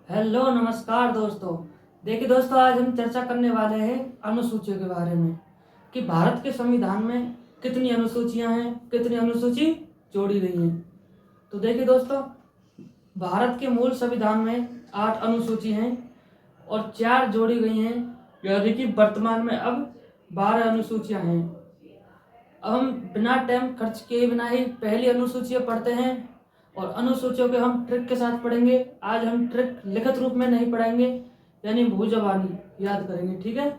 Hello नमस्कार दोस्तों। देखिए दोस्तों, आज हम चर्चा करने वाले हैं अनुसूचियों के बारे में कि भारत के संविधान में कितनी अनुसूचियां हैं, कितनी अनुसूची जोड़ी गई हैं। तो देखिए दोस्तों, भारत के मूल संविधान में 8 अनुसूची हैं और 4 जोड़ी गई हैं, यानी कि वर्तमान में अब 12 अनुसूचियां हैं। अब हम बिना टाइम खर्च किए बिना ही पहली अनुसूचियां पढ़ते हैं और अनुसूचियों के हम ट्रिक के साथ पढ़ेंगे। आज हम ट्रिक लिखित रूप में नहीं पढ़ेंगे, यानी भूजबानी याद करेंगे, ठीक है।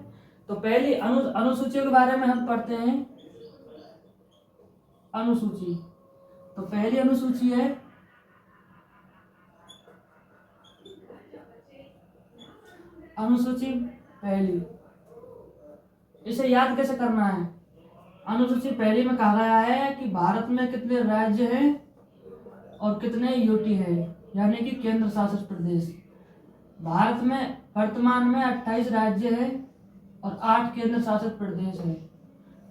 तो पहली अनुसूचियों के बारे में हम पढ़ते हैं। अनुसूची, तो पहली अनुसूची है अनुसूची पहली। इसे याद कैसे करना है? अनुसूची पहली में कहा गया है कि भारत में कितने राज्य हैं और कितने यूटी है, यानी कि केंद्र शासित प्रदेश। भारत में वर्तमान में 28 राज्य है और 8 केंद्र शासित प्रदेश है।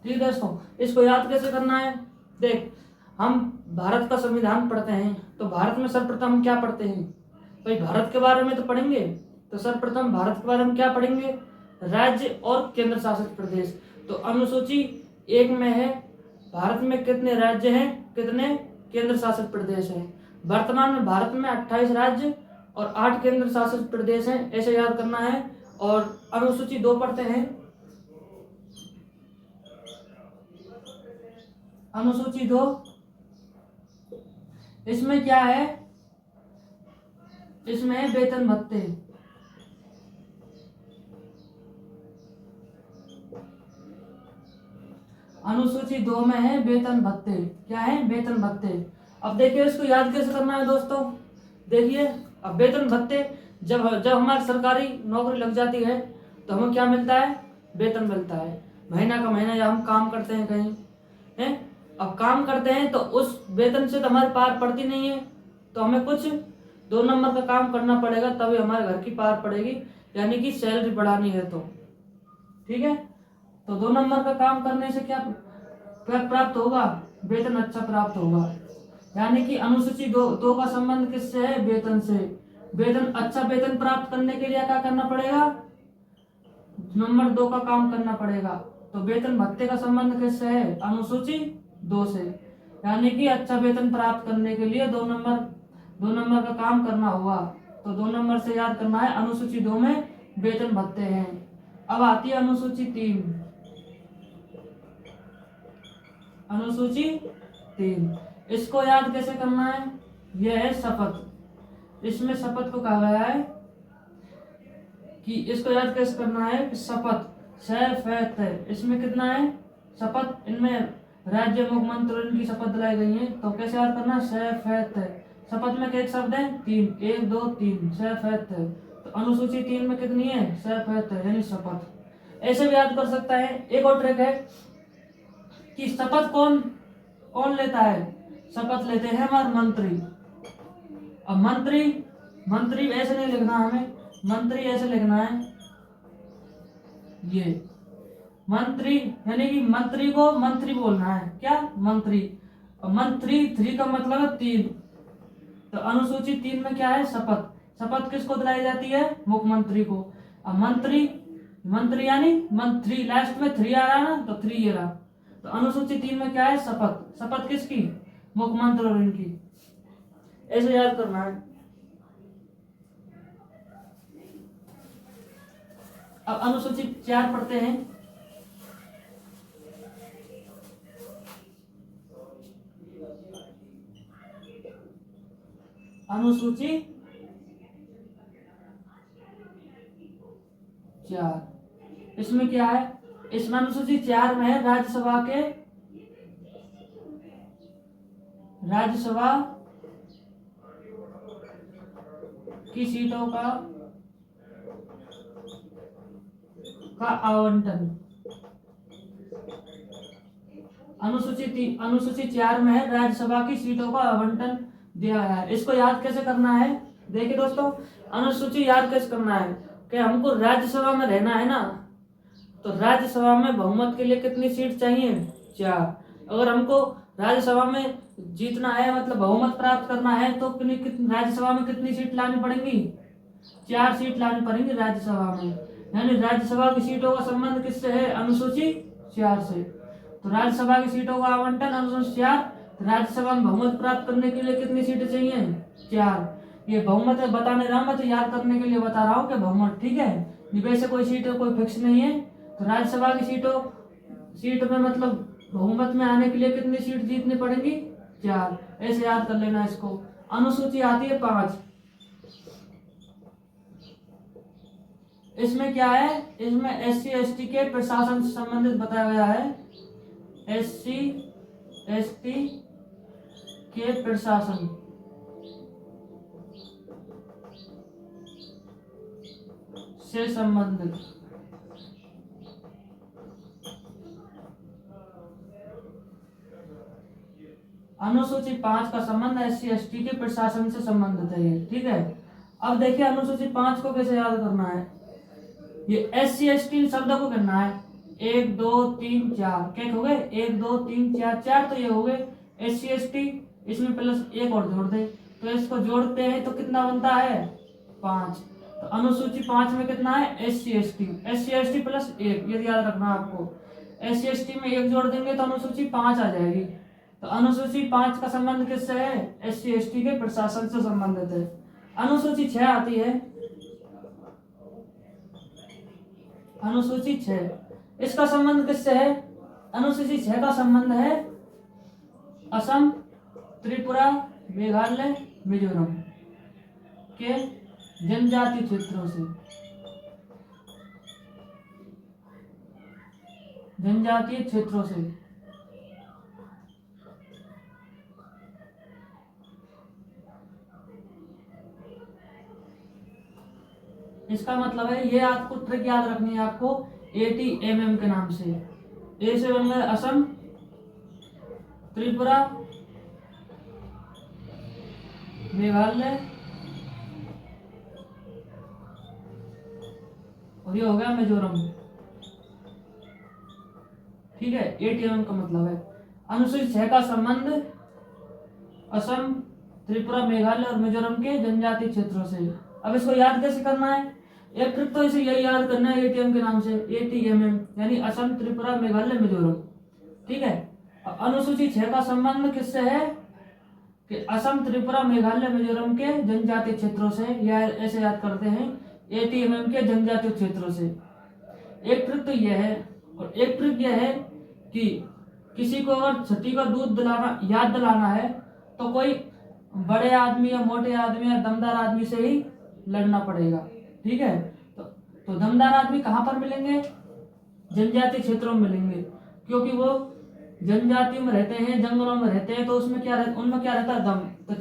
ठीक है दोस्तों, इसको याद कैसे करना है? देख, हम भारत का संविधान पढ़ते हैं तो भारत में सर्वप्रथम हम क्या पढ़ते हैं? भाई भारत के बारे में तो पढ़ेंगे, तो सर्वप्रथम भारत के बारे में क्या पढ़ेंगे? राज्य और केंद्र शासित प्रदेश। तो अनुसूची 1 में है भारत में कितने राज्य हैं, कितने केंद्र शासित प्रदेश हैं। वर्तमान में भारत में 28 राज्य और 8 केंद्र शासित प्रदेश हैं, ऐसे याद करना है। और अनुसूची 2 पढ़ते हैं। अनुसूची 2, इसमें क्या है? इसमें है वेतन भत्ते। अनुसूची 2 में है वेतन भत्ते। क्या है? वेतन भत्ते। अब देखिए इसको याद कैसे करना है दोस्तों। देखिए, अब वेतन भत्ते जब जब हमारी सरकारी नौकरी लग जाती है तो हमें क्या मिलता है? वेतन मिलता है महीना का महीना, या हम काम करते हैं कहीं हैं। अब काम करते हैं तो उस वेतन से तो हमारी पार पड़ती नहीं है, तो हमें कुछ 2 नंबर का काम करना पड़ेगा, तभी हमारे घर की पार पड़ेगी, यानी कि सैलरी बढ़ानी है तो। ठीक है, तो 2 नंबर का काम करने से क्या प्राप्त होगा? वेतन अच्छा प्राप्त होगा। यानी कि अनुसूची दो का संबंध किससे है? वेतन से। वेतन अच्छा वेतन प्राप्त करने के लिए क्या करना पड़ेगा? नंबर 2 का काम करना पड़ेगा। तो वेतन भत्ते का संबंध किससे है? अनुसूची 2 से। यानी कि अच्छा वेतन प्राप्त करने के लिए 2 नंबर का काम करना होगा। तो 2 नंबर से याद करना है। अनुसूची 2 में वेतन भत्ते हैं। अब आती है अनुसूची 3। अनुसूची 3, इसको याद कैसे करना है? यह है शपथ। इसमें शपथ को कहा गया है कि इसको याद कैसे करना है? शपथ शपथ है। इसमें कितना है? शपथ, इनमें राज्य मुख्यमंत्री की शपथ दिलाई गई है, तो कैसे याद करना? शपथ है। शपथ में एक शब्द है 3, 1 2 3, शपथ है। तो अनुसूची 3 में कितनी है? शपथ है, यानी शपथ। ऐसे भी याद कर सकता है। एक और ट्रिक है कि शपथ कौन कौन लेता है? शपथ लेते हैं हमारे मंत्री। अब मंत्री ऐसे नहीं लिखना हमें, मंत्री ऐसे लिखना है, ये मंत्री, यानी कि मंत्री को मंत्री बोलना है। क्या? मंत्री। और मंत्री 3 का मतलब है 3। तो अनुसूची 3 में क्या है? शपथ। शपथ किसको दिलाई जाती है? मुख्यमंत्री को। अब मंत्री यानी मंत्री, लास्ट में 3 आ रहा ना, तो 3 ये रहा। तो अनुसूची 3 में क्या है? शपथ। शपथ किसकी? मुख्यमंत्री और इनकी। ऐसे याद करना है। अब अनुसूची 4 पढ़ते हैं। अनुसूची 4, इसमें क्या है? इसमें अनुसूची 4 में है राज्यसभा की सीटों का आवंटन। अनुसूची 4 में है राज्यसभा की सीटों का आवंटन दिया है। इसको याद कैसे करना है? देखिए दोस्तों, अनुसूची याद कैसे करना है कि हमको राज्यसभा में रहना है ना, तो राज्यसभा में बहुमत के लिए कितनी सीट चाहिए? 4। अगर हमको राज्यसभा में जीतना है, मतलब बहुमत प्राप्त करना है, तो राज्यसभा में कितनी सीट लानी पड़ेंगी? 4 सीट लानी पड़ेंगी राज्यसभा में। यानी राज्यसभा की सीटों का संबंध किससे है? अनुसूची 4 से। तो राज्यसभा की सीटों का आवंटन अनुसूची 4। राज्यसभा में बहुमत प्राप्त करने के लिए कितनी सीटें चाहिए? 4। ये बहुमत बता नहीं रहा हूं, मैं तो याद करने के लिए बता रहा हूँ कि बहुमत, ठीक है। वैसे कोई सीट कोई फिक्स नहीं है। तो राज्यसभा की सीट में मतलब बहुमत में आने के लिए कितनी सीट जीतनी पड़ेंगी? 4। ऐसे याद कर लेना इसको। अनुसूची आती है 5। इसमें क्या है? इसमें SC ST के प्रशासन से संबंधित बताया गया है। SC ST के प्रशासन से संबंधित। अनुसूची 5 का संबंध SC ST के प्रशासन से संबंधित है ये, ठीक है। अब देखिए अनुसूची 5 को कैसे याद करना है। ये SC ST शब्दों को करना है 1 2 3 4। क्या हो गए? 1 2 3 4 4 तो ये हो गए SC ST। इसमें प्लस एक और जोड़ दे, तो इसको जोड़ते हैं तो कितना बनता है? 5। तो अनुसूची 5 में कितना है? SC ST प्लस 1, ये याद रखना आपको। SC ST में 1 जोड़ देंगे तो अनुसूची 5 आ जाएगी। तो अनुसूची 5 का संबंध किससे है? SC ST के प्रशासन से संबंधित है। अनुसूची 6 आती है। अनुसूची 6, इसका संबंध किससे है? अनुसूची 6 का संबंध है असम, त्रिपुरा, मेघालय, मिजोरम के जनजातीय क्षेत्रों से। जनजातीय क्षेत्रों से। इसका मतलब है, ये आपको ट्रिक याद रखनी है आपको, ATMM के नाम से। ए से बन गए असम, त्रिपुरा, मेघालय और ये हो गया मिजोरम, ठीक है। ATMM का मतलब है अनुसूची 6 का संबंध असम, त्रिपुरा, मेघालय और मिजोरम के जनजातीय क्षेत्रों से। अब इसको याद कैसे करना है? एक ट्रिक तो इसे यही याद करना है ATM के नाम से, ATMM यानी असम, त्रिपुरा, मेघालय, मिजोरम, ठीक है। अनुसूची 6 का संबंध किससे है? कि असम, त्रिपुरा, मेघालय, मिजोरम के जनजातीय क्षेत्रों से, या ऐसे याद करते हैं ATMM के जनजातीय क्षेत्रों से। एक ट्रिक तो यह है, और एक ट्रिक यह है कि किसी को अगर छठी का दूध याद दिलाना है तो कोई बड़े आदमी या मोटे आदमी या दमदार आदमी से ही लड़ना पड़ेगा, ठीक है। तो दमदार आदमी कहाँ पर मिलेंगे? जनजातीय क्षेत्रों में मिलेंगे, क्योंकि वो जनजातियों में रहते हैं, जंगलों में रहते हैं। तो उसमें उनमें क्या रहता है? दम। तो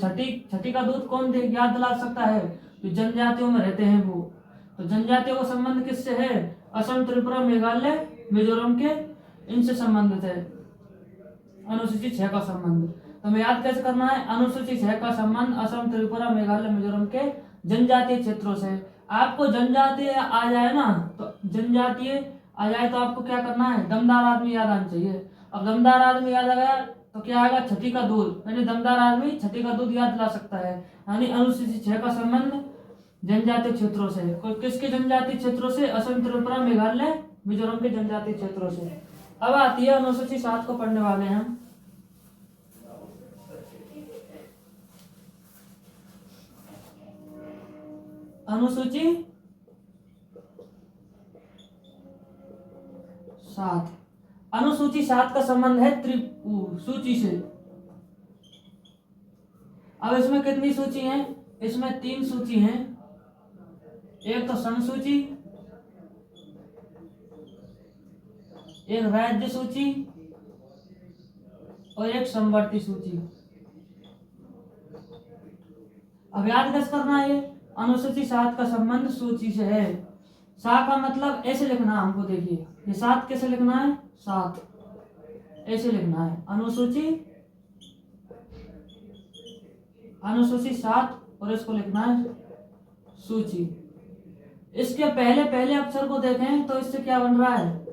छठी का दूध कौन याद दिला सकता है? जो जनजातियों में रहते हैं वो। तो जनजातियों का संबंध किससे है? असम, त्रिपुरा, मेघालय, मिजोरम के, इनसे संबंधित है अनुसूची 6 का संबंध। तो हमें याद कैसे करना है? अनुसूची 6 का संबंध असम, त्रिपुरा, मेघालय, मिजोरम के जनजातीय क्षेत्रों से। आपको जनजातीय आ जाए ना, तो जनजातीय आ जाए तो आपको क्या करना है? दमदार आदमी याद आना चाहिए। अब दमदार आदमी याद आ गया तो क्या आएगा? छठी का दूध, यानी दमदार आदमी छठी का दूध याद दिला सकता है। यानी अनुसूची 6 का संबंध जनजातीय क्षेत्रों से। किसके जनजातीय क्षेत्रों से? असम, त्रिपुरा, मेघालय, मिजोरम के जनजातीय क्षेत्रों से। अब आती है अनुसूची 7 को पढ़ने वाले हैं हम। अनुसूची 7। अनुसूची 7 का संबंध है सूची से। अब इसमें कितनी सूची हैं? इसमें 3 सूची हैं। एक तो संसूची, एक राज्य सूची और एक समवर्ती सूची। अब याद कैसे करना है? अनुसूची 7 का संबंध सूची से है। 7 का मतलब ऐसे लिखना है हमको, देखिए ये 7 कैसे लिखना है? 7 ऐसे लिखना है। अनुसूची 7 और इसको लिखना है सूची। इसके पहले पहले अक्षर को देखें तो इससे क्या बन रहा है?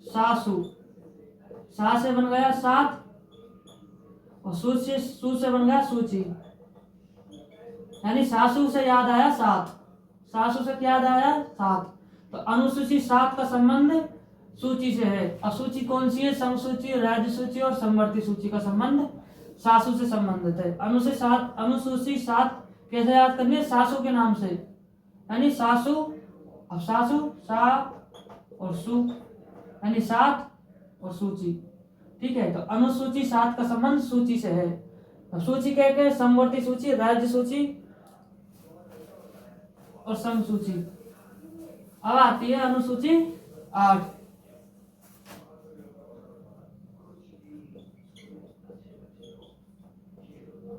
सासु। सा से बन गया 7 और सू से बन गया सूची। यानी सासू से याद आया 7, सासू से क्या याद आया? 7। तो अनुसूची 7 का संबंध सूची से है। अब सूची कौन सी है? समसूची, राज्य सूची और समवर्ती सूची का संबंध सासू से संबंधित है। अनुसूची 7 कैसे याद करनी है? सासू के नाम से, यानी सासू। अब सासू, सा और सु, यानी 7 और सूची। ठीक है, तो अनुसूची 7 का संबंध सूची से है। अब सूची क्या क्या है? समवर्ती सूची, राज्य सूची और समसूची। अब आती है अनुसूची 8।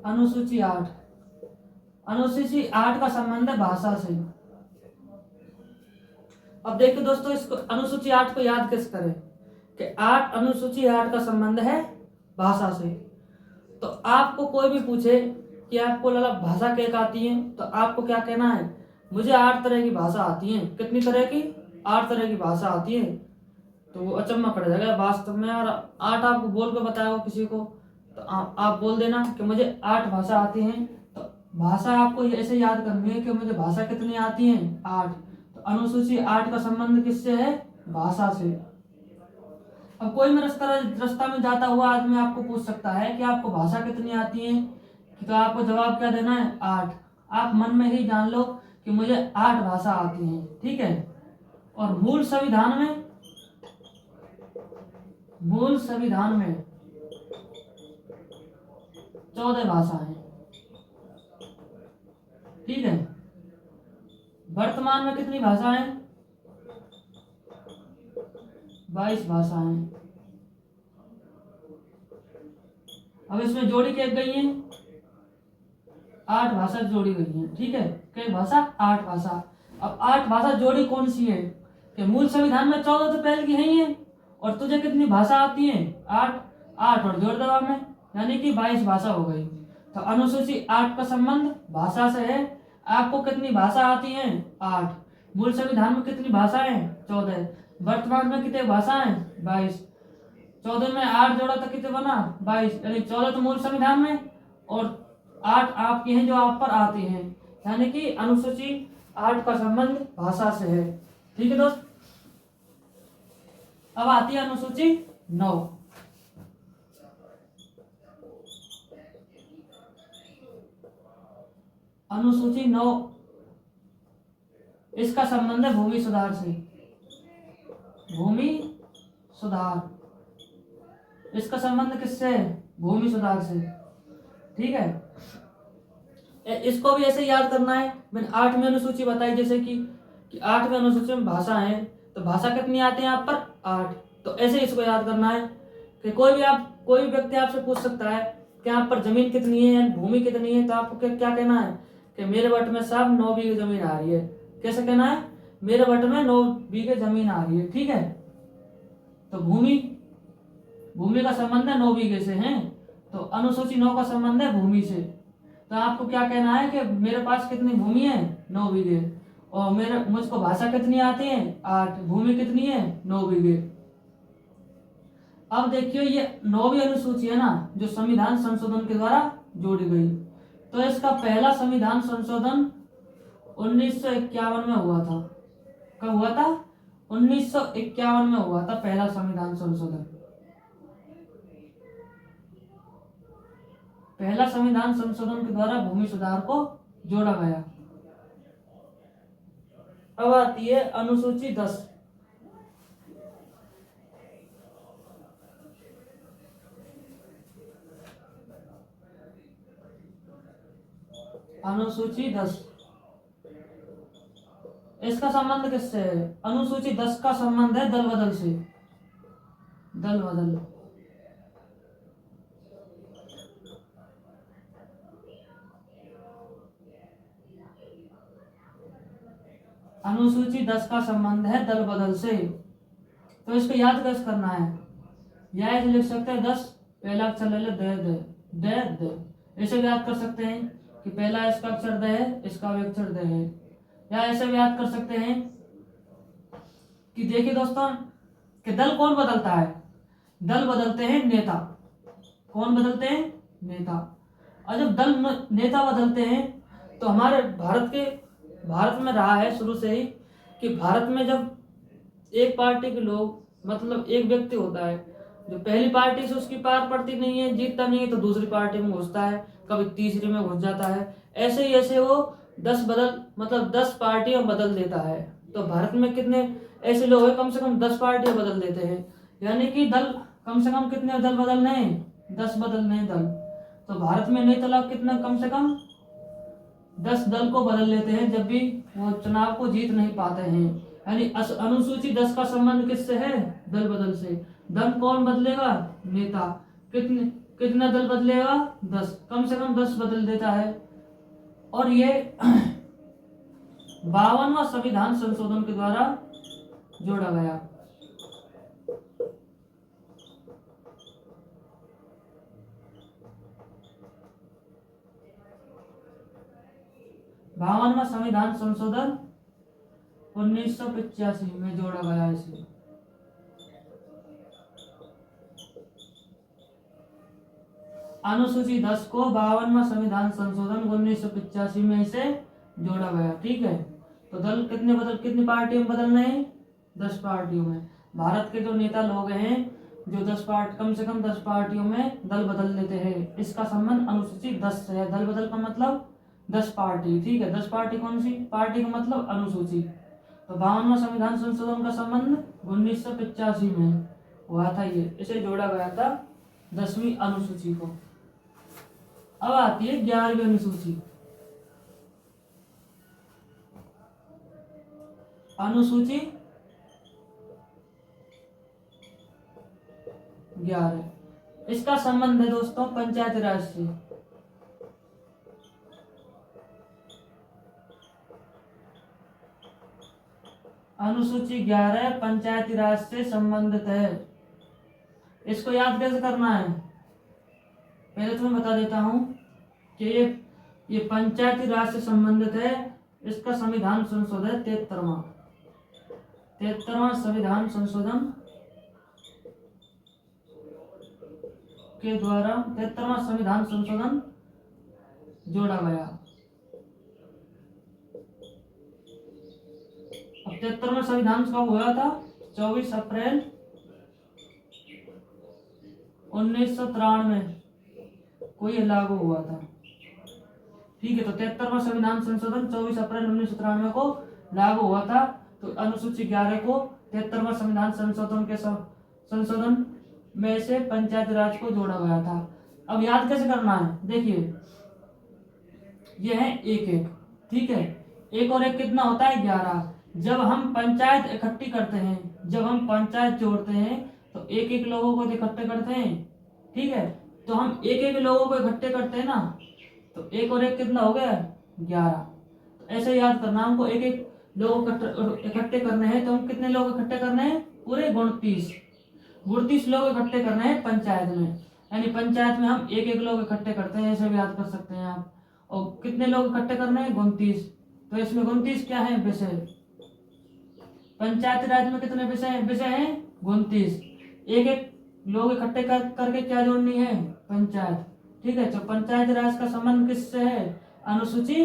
अनुसूची 8। अनुसूची 8 का संबंध है भाषा से। अब देखिए दोस्तों, इसको अनुसूची 8 को याद कैसे करें कि अनुसूची 8 का संबंध है भाषा से। तो आपको कोई भी पूछे कि आपको लला भाषा क्या आती है, तो आपको क्या कहना है? मुझे 8 तरह की भाषा आती है। कितनी तरह की? 8 तरह की भाषा आती है। तो वो अचंभा पड़ जाएगा वास्तव में, और 8 आपको बोल के बताया हो किसी को, तो आप बोल देना कि मुझे 8 भाषा आती हैं। तो भाषा आपको ऐसे याद करनी है कि मुझे भाषा कितनी आती है? 8। तो अनुसूची 8 का संबंध किससे है? भाषा से। अब कोई भी रास्ता में जाता हुआ आदमी आपको पूछ सकता है कि आपको भाषा कितनी आती है, तो आपको जवाब क्या देना है? 8। आप मन में ही जान लो कि मुझे 8 भाषा आती हैं। ठीक है, और मूल संविधान में 14 भाषा है। ठीक है, वर्तमान में कितनी भाषा है? 22 भाषाएं। अब इसमें जोड़ी क्या गई है? 8 भाषा जोड़ी गई है। ठीक है, कई भाषा? 8 भाषा। अब 8 भाषा जोड़ी कौन सी है? कि मूल संविधान में 14 तो पहले की है ही है, और तुझे कितनी भाषा आती है? 8। 8 और जोड़ दो में, यानी कि 22 भाषा हो गई। तो अनुसूची 8 का संबंध भाषा से है। आपको कितनी भाषा आती है? 8। मूल संविधान में कितनी भाषाएं? 14। वर्तमान में कितनी भाषाएं? 22। 14 में 8 जोड़ा तो कितने बना? 22। यानी 14 तो मूल संविधान में और 8 आपकी हैं जो आप पर आती हैं, यानी कि अनुसूची 8 का संबंध भाषा से है। ठीक है दोस्त, अब आती है अनुसूची 9। अनुसूची 9, इसका संबंध है भूमि सुधार से। भूमि सुधार, इसका संबंध किससे है? भूमि सुधार से। ठीक है, इसको भी ऐसे याद करना है। मैंने 8वीं अनुसूची बताई, जैसे कि 8वीं अनुसूची में भाषा है, तो भाषा कितनी आती है आप पर? 8। तो ऐसे इसको याद करना है कि कोई भी व्यक्ति आपसे पूछ सकता है कि आप पर जमीन कितनी है, भूमि कितनी है, तो आपको क्या कहना है कि मेरे वट में साहब 9 बीघे जमीन आ रही है। कैसे कहना है? मेरे वट में 9 बीघे जमीन आ रही है। ठीक है, तो भूमि का संबंध है 9 बीघे से है, तो अनुसूची 9 का संबंध है भूमि से। तो आपको क्या कहना है कि मेरे पास कितनी भूमि है? 9 बीघे। और मुझको भाषा कितनी आती है? 8। भूमि कितनी है? 9 बीघे। अब देखिए, ये 9वीं अनुसूची है ना, जो संविधान संशोधन के द्वारा जोड़ी गई। तो इसका पहला संविधान संशोधन 1951 में हुआ था। कब हुआ था? 1951 में हुआ था पहला संविधान संशोधन। पहला संविधान संशोधन के द्वारा भूमि सुधार को जोड़ा गया। अब आती है अनुसूची 10। अनुसूची 10, इसका संबंध किससे है? अनुसूची 10 का संबंध है दल बदल से। दल बदल, अनुसूची 10 का संबंध है दल बदल से। तो इसको याद कैसे करना है? या ऐसे लिख सकते हैं 10, पहला अक्षर ले ले दे, ऐसे भी याद कर सकते हैं कि पहला इसका अक्षर द है, इसका भी अक्षर द है। या ऐसे भी याद कर सकते हैं कि देखिए दोस्तों, कि दल कौन बदलता है? दल बदलते हैं नेता। कौन बदलते हैं? नेता। और जब दल नेता बदलते हैं, तो हमारे भारत के भारत में रहा है शुरू से ही कि भारत में जब एक पार्टी के लोग, मतलब एक व्यक्ति होता है जो पहली पार्टी से उसकी पार पड़ती नहीं है, जीतता नहीं है, तो दूसरी पार्टी में घुसता है, कभी तीसरी में घुस जाता है, ऐसे ही ऐसे वो 10 पार्टियां बदल देता है। तो भारत में कितने ऐसे लोग हैं, कम से कम 10 पार्टियां बदल देते हैं, यानी कि दल कम से कम कितने दल बदलने हैं, 10 बदलने हैं दल। तो भारत में नहीं तलाक कितना, कम से कम 10 दल को बदल लेते हैं जब भी वो चुनाव को जीत नहीं पाते हैं। यानी अनुसूची 10 का संबंध किससे है, दल बदल से। दल कौन बदलेगा, नेता। कितने कितना दल बदलेगा, 10, कम से कम 10 बदल देता है। और ये 52वां संविधान संशोधन के द्वारा जोड़ा गया। बावनवा संविधान संशोधन 1985 में जोड़ा गया इसे। अनुसूची 10 को 52वां संविधान संशोधन 1985 में इसे जोड़ा गया। ठीक है, तो दल कितनी पार्टियों में बदल रहे हैं, 10 पार्टियों में। भारत के जो नेता लोग हैं जो कम से कम 10 पार्टियों में दल बदल लेते हैं, इसका संबंध अनुसूची 10 से है। दल बदल का मतलब 10 पार्टी। ठीक है, 10 पार्टी कौन सी पार्टी का मतलब अनुसूची। तो 52वां संविधान संशोधन का संबंध 1985 में हुआ था, ये इसे जोड़ा गया था 10वीं अनुसूची को। अब आती है 11वीं अनुसूची। अनुसूची 11, इसका संबंध है दोस्तों पंचायती राज से। अनुसूची 11 पंचायती राज से संबंधित है। इसको याद कैसे करना है, पहले तो मैं बता देता हूं कि ये पंचायती राज से संबंधित है। इसका संविधान संशोधन 73वां संविधान संशोधन के द्वारा 73वां संविधान संशोधन जोड़ा गया। अब 73वां संविधान कब हुआ था, 24 अप्रैल 1993 को ये लागू हुआ था। ठीक है, तो 73वां संविधान संशोधन 24 अप्रैल 1993 को लागू हुआ था। तो अनुसूची 11 को 73वां संविधान संशोधन में से पंचायत राज को जोड़ा गया था। अब याद कैसे करना है, देखिए ये है एक एक। ठीक है, एक और एक कितना होता है, 11। जब हम पंचायत इकट्ठी करते हैं, जब हम पंचायत जोड़ते हैं तो एक एक लोगों को इकट्ठे करते हैं। ठीक है, तो हम एक एक लोगों को इकट्ठे करते हैं ना, तो एक और एक कितना हो गया, 11। तो ऐसे याद करना, हमको एक एक लोग इकट्ठे करने हैं, तो हम कितने लोग इकट्ठे करने हैं, पूरे 29 लोग इकट्ठे करने हैं पंचायत में। यानी पंचायत में हम एक एक लोग इकट्ठे करते हैं, ऐसे भी याद कर सकते हैं आप। और कितने लोग इकट्ठे करने हैं, 29। तो इसमें 29 क्या है, विषय। पंचायती राज में कितने विषय हैं, 29। एक एक लोग इकट्ठे करके क्या जोड़नी है, पंचायत। ठीक है, तो पंचायती राज का संबंध किससे है, अनुसूची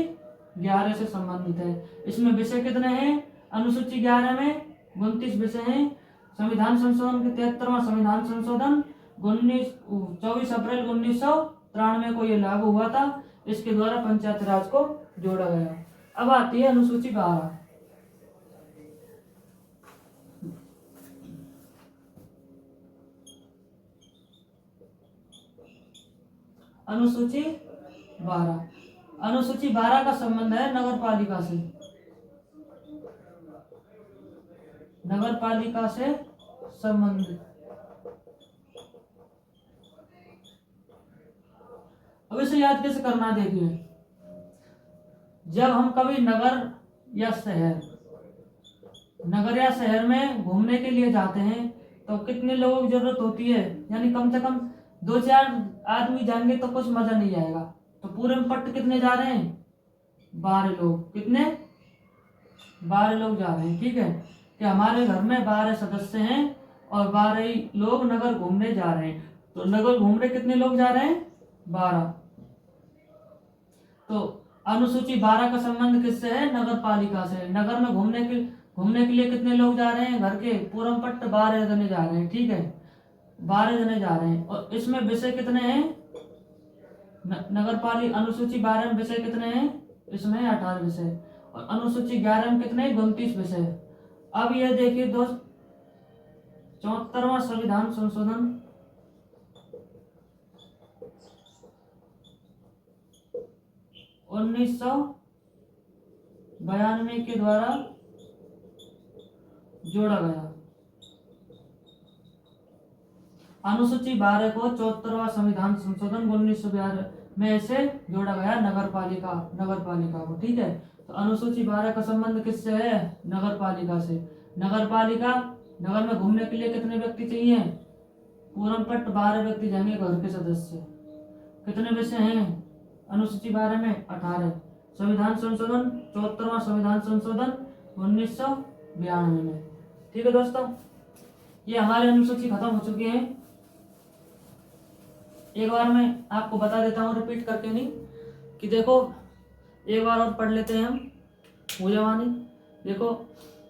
11 से संबंधित है। इसमें विषय कितने हैं, अनुसूची 11 में 29 विषय हैं। संविधान संशोधन के 73वां संविधान संशोधन 24 अप्रैल 1993 को ये लागू हुआ था। इसके द्वारा पंचायती राज को जोड़ा गया। अब आती है अनुसूची 12। अनुसूची 12 का संबंध है नगर पालिका से। नगर पालिका से संबंधित। अब इसे याद कैसे करना है, देखिए जब हम कभी नगर या शहर में घूमने के लिए जाते हैं तो कितने लोगों की जरूरत होती है, यानी कम से कम 2-4 आदमी जाएंगे तो कुछ मजा नहीं आएगा। तो पूरे में पट्ट कितने जा रहे हैं, 12 लोग। कितने, 12 लोग जा रहे हैं। ठीक है, कि हमारे घर में 12 सदस्य हैं और 12 लोग नगर घूमने जा रहे हैं। तो नगर घूमने कितने लोग जा रहे हैं, 12। तो अनुसूची 12 का संबंध किससे है? नगर पालिका से। नगर में घूमने के लिए कितने लोग जा रहे हैं? घर के पूरमपट्ट 12 जने जा रहे हैं, ठीक है, 12 जने जा रहे हैं। और इसमें विषय कितने हैं? नगर पालिका अनुसूची 12 में विषय कितने हैं? इसमें 18 विषय। और अनुसूची 11 में कितने? 29 विषय। अब ये देखिए दोस्त, 74वां संविधान संशोधन 1992 के द्वारा जोड़ा गया। अनुसूची 12 को 74वां संविधान संशोधन 1992 में से जोड़ा गया नगर पालिका को, ठीक है। तो अनुसूची 12 का संबंध किससे है? नगर पालिका से। नगर में घूमने के लिए कितने व्यक्ति चाहिए? पूरमपट्ट 12 व्यक्ति जाएंगे घर के सदस्य। कितने विषय हैं अनुसूची 12 में? 18। संविधान संशोधन 74वां संविधान संशोधन 1992 में, ठीक है दोस्तों। ये हमारी अनुसूची खत्म हो चुकी है। एक बार मैं आपको बता देता हूँ, रिपीट करके नहीं, कि देखो एक बार और पढ़ लेते हैं हम। मुझे देखो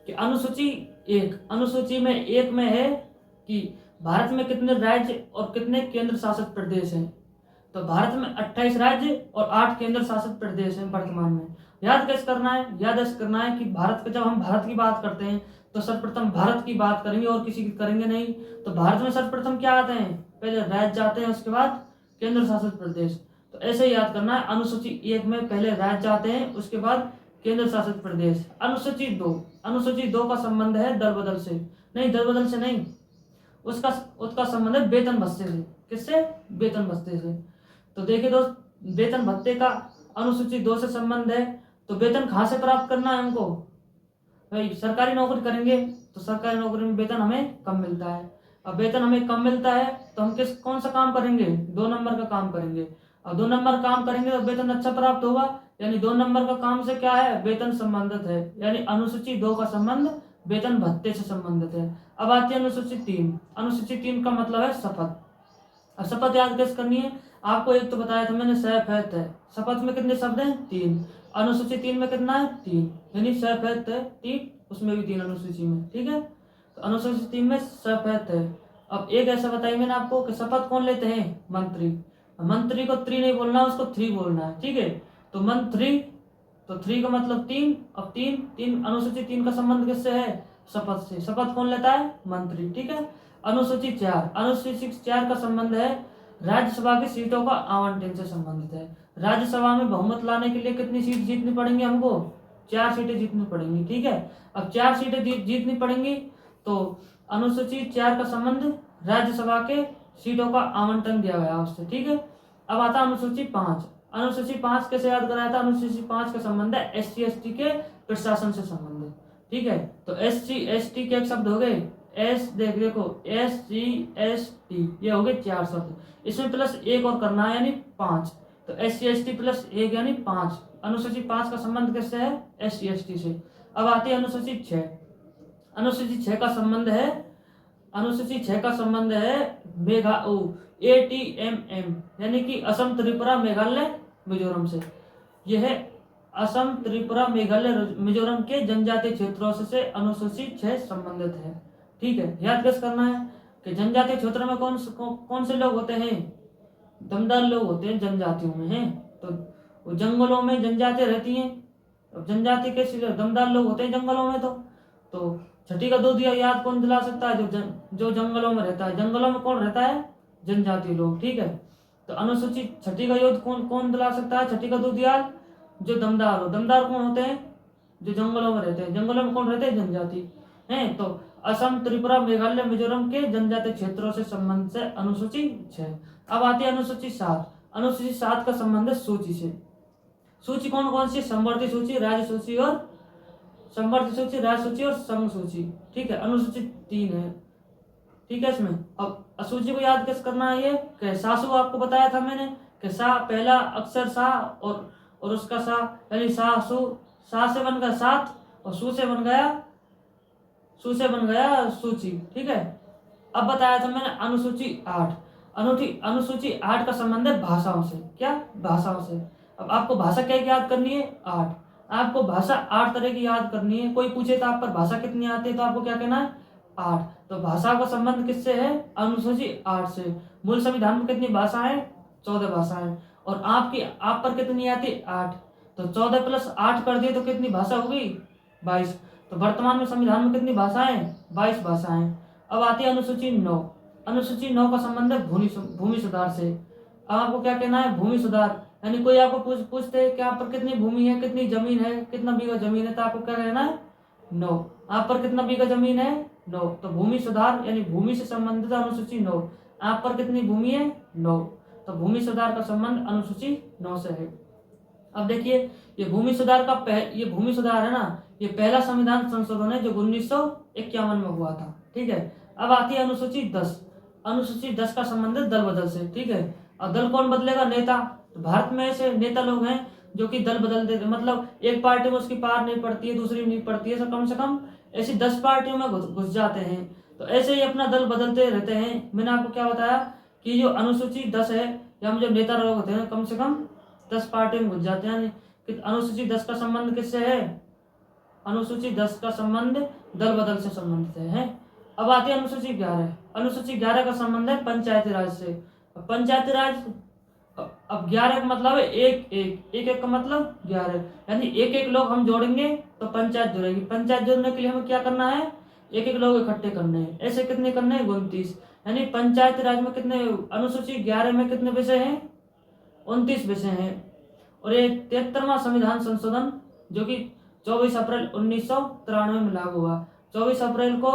कि अनुसूची में एक में है कि भारत में कितने राज्य और कितने केंद्र शासित प्रदेश हैं। तो भारत में 28 राज्य और 8 केंद्र शासित प्रदेश हैं वर्तमान में। याद कैसे करना है? याद ऐसे करना है कि जब हम भारत की बात करते हैं तो सर्वप्रथम भारत की बात करेंगे और किसी की करेंगे नहीं। तो भारत में सर्वप्रथम क्या आते हैं? पहले राज्य आते हैं, उसके बाद केंद्र शासित प्रदेश। तो ऐसे याद करना है, अनुसूची 1 में पहले राज्य आते हैं, उसके बाद केंद्र शासित प्रदेश। अनुसूची 2 का संबंध है दल बदल से नहीं, उसका संबंध है वेतन भत्ते से। किससे? वेतन भत्ते से। तो देखिए दोस्त, वेतन भत्ते का अनुसूची 2 से संबंध है। तो वेतन कहाँ से प्राप्त करना है हमको? भाई सरकारी नौकरी करेंगे तो सरकारी नौकरी में वेतन हमें कम मिलता है। अब वेतन हमें कम मिलता है तो हम कौन सा काम करेंगे? 2 नंबर का काम करेंगे। अब 2 नंबर काम करेंगे तो वेतन अच्छा प्राप्त होगा, यानी 2 नंबर का काम से क्या है? वेतन संबंधित है, यानी अनुसूची 2 का संबंध वेतन भत्ते से संबंधित है। अब आती है अनुसूची 3। अनुसूची 3 का मतलब है शपथ। अब शपथ याद कैसे करनी है? आपको एक तो बताया था मैंने, शपथ है। शपथ में कितने शब्द हैं? 3। अनुसूची 3 में कितना है? 3, यानी शपथ है 3, उसमें भी 3 अनुसूची में, ठीक है। तो अनुसूची 3 में शपथ है। अब एक ऐसा बताइए मैंने आपको कि शपथ कौन लेते हैं? मंत्री। मंत्री को 3 नहीं बोलना, उसको 3 बोलना है, ठीक है। तो मंत्री, तो 3 का मतलब 3। अब 3 अनुसूची 3 का संबंध किससे है? शपथ से। शपथ कौन लेता है? मंत्री, ठीक है। अनुसूची 4 का संबंध है राज्यसभा की सीटों का आवंटन से संबंधित है। राज्यसभा में बहुमत लाने के लिए कितनी सीट जीतनी पड़ेंगी हमको? 4 सीटें जीतनी पड़ेंगी, ठीक है। अब 4 सीटें जीतनी पड़ेंगी तो अनुसूची 4 का संबंध राज्यसभा के सीटों का आवंटन दिया गया उससे, ठीक है। अब आता अनुसूची 5। अनुसूची 5 कैसे याद कराया था? अनुसूची 5 का संबंध है SC/ST के प्रशासन से संबंधित, ठीक है। तो SC/ST के एक शब्द हो गए, देखो SC/ST, ये हो गए 4 शब्द। इसमें प्लस 1 और करना है, यानी 5। तो SC/ST प्लस 1 यानी 5। अनुसूची 5 का संबंध किससे है? SC/ST से। अब आती है अनुसूची 6। अनुसूची 6 का संबंध है ATMM, यानी कि असम, त्रिपुरा, मेघालय, मिजोरम से। यह असम, त्रिपुरा, मेघालय, मिजोरम के जनजातीय क्षेत्रों से अनुसूची 6 संबंधित है, ठीक है। याद कैसे करना है कि जनजातीय क्षेत्र में कौन से लोग होते हैं? दमदार लोग होते हैं, जनजातियों में हैं। तो वो जंगलों में जनजातियां रहती हैं। अब जनजाति कैसे दमदार लोग होते हैं जंगलों में? तो छठी का दूध याद कौन दिला सकता है? जो जंगलों में रहता है। जंगलों में कौन रहता है? जनजातीय लोग, ठीक है। तो अनुसूची छठी का योग कौन दिला सकता है? छठी का दूध याद? जो दमदार हो। दमदार कौन होते हैं? जो जंगलों में रहते हैं। जंगलों में कौन रहते हैं? जनजाति हैं। तो असम, त्रिपुरा, मेघालय, मिजोरम के जनजातीय क्षेत्रों से संबंध से अनुसूची 6। अब आती है अनुसूची 7। अनुसूची 7 का संबंध है सूची से। सूची कौन कौन सी? संवर्ती सूची, राज्य सूची और संघ सूची, ठीक है। अनुसूची 3 है, ठीक है। इसमें अब सूची को याद कैसे करना है? ये कि सासु आपको बताया था मैंने कि सा पहला अक्षर सा और उसका सा, यानी सासु, सा से बन गया 7 और सू से बन गया सूची, ठीक है। अब बताया था मैंने अनुसूची 8। अनुसूची 8 का संबंध है भाषाओं से। क्या? भाषाओं से। अब आपको भाषा क्या याद करनी है? 8। आपको भाषा 8 तरह की याद करनी है। कोई पूछे तो आप पर भाषा कितनी आती है, तो आपको क्या कहना है? 8। तो भाषा का संबंध किससे है? अनुसूची 8 से। मूल संविधान में कितनी भाषाएं? 14 भाषाएं। और आप पर कितनी आती? 8। तो 14 + 8 कर दिए तो कितनी भाषा हो गई? 22। तो वर्तमान में संविधान में कितनी भाषाएं? 22 भाषाएं। अब आती है अनुसूची 9। अनुसूची 9 का संबंध है भूमि सुधार से। अब आपको क्या कहना है? भूमि सुधार। यानी कोई आपको पूछते हैं कि आप पर कितनी भूमि है, कितनी जमीन है, कितना बीघा जमीन है, तो आपको क्या कहना है? 9। आप पर कितना बीघा जमीन है? 9। तो भूमि सुधार यानी भूमि से संबंधित अनुसूची 9। आप पर कितनी भूमि है? 9। तो भूमि सुधार का संबंध अनुसूची 9 से है। अब देखिए, ये भूमि सुधार है ना, ये पहला संविधान संशोधन है जो 1951 में हुआ था। ठीक है। अब आती है अनुसूची 10। अनुसूची 10 का संबंध है दल बदल से। ठीक है। अब दल कौन बदलेगा? नेता। तो भारत में ऐसे नेता लोग हैं जो कि दल बदल देते, मतलब एक पार्टी में उसकी पार नहीं पड़ती है, दूसरी नहीं पड़ती है, कम से कम ऐसी 10 पार्टियों में घुस जाते हैं। तो ऐसे ही अपना दल बदलते रहते हैं। मैंने आपको क्या बताया कि जो अनुसूची 10 है, या जो नेता लोग होते हैं कम से कम 10 पार्टियों में घुस जाते हैं। कि अनुसूची 10 का संबंध किससे है? अनुसूची 10 का संबंध दल बदल से संबंधित है। अब आती है अनुसूची 11। अनुसूची 11 का संबंध है पंचायती राज से। पंचायती राज, अब 11 का मतलब है एक का मतलब 11, यानी एक लोग हम जोड़ेंगे तो पंचायत जुड़ेगी। पंचायत जोड़ने के लिए हमें क्या करना है? एक लोग इकट्ठे करने हैं। ऐसे कितने करने हैं? 29। यानी पंचायती राज में कितने, अनुसूची 11 में कितने विषय हैं? 29 विषय हैं। और ये 73वां संविधान संशोधन जो कि 24 अप्रैल 1993 में लागू हुआ। 24 अप्रैल को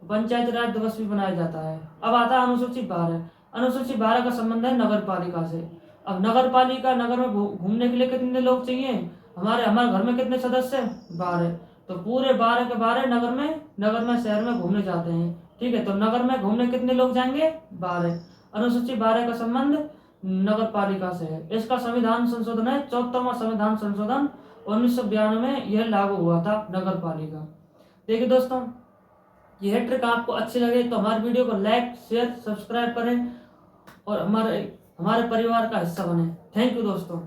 पंचायती राज दिवस भी मनाया जाता है। अब आता है अनुसूची 12। अनुसूची 12 का संबंध है नगर पालिका से। अब नगर पालिका, नगर में घूमने के लिए कितने लोग चाहिए? हमारे घर में कितने सदस्य? 12। तो पूरे 12 के 12 नगर में शहर में घूमने जाते हैं। ठीक है। तो नगर में घूमने कितने लोग जाएंगे? 12। अनुसूची 12 का संबंध नगर पालिका से है। इसका संविधान संशोधन है 74वां संविधान संशोधन 1992 में यह लागू हुआ था, नगर पालिका। देखिए दोस्तों, यह ट्रिक आपको अच्छी लगे तो हमारे वीडियो को लाइक, शेयर, सब्सक्राइब करें और हमारे परिवार का हिस्सा बने। थैंक यू दोस्तों।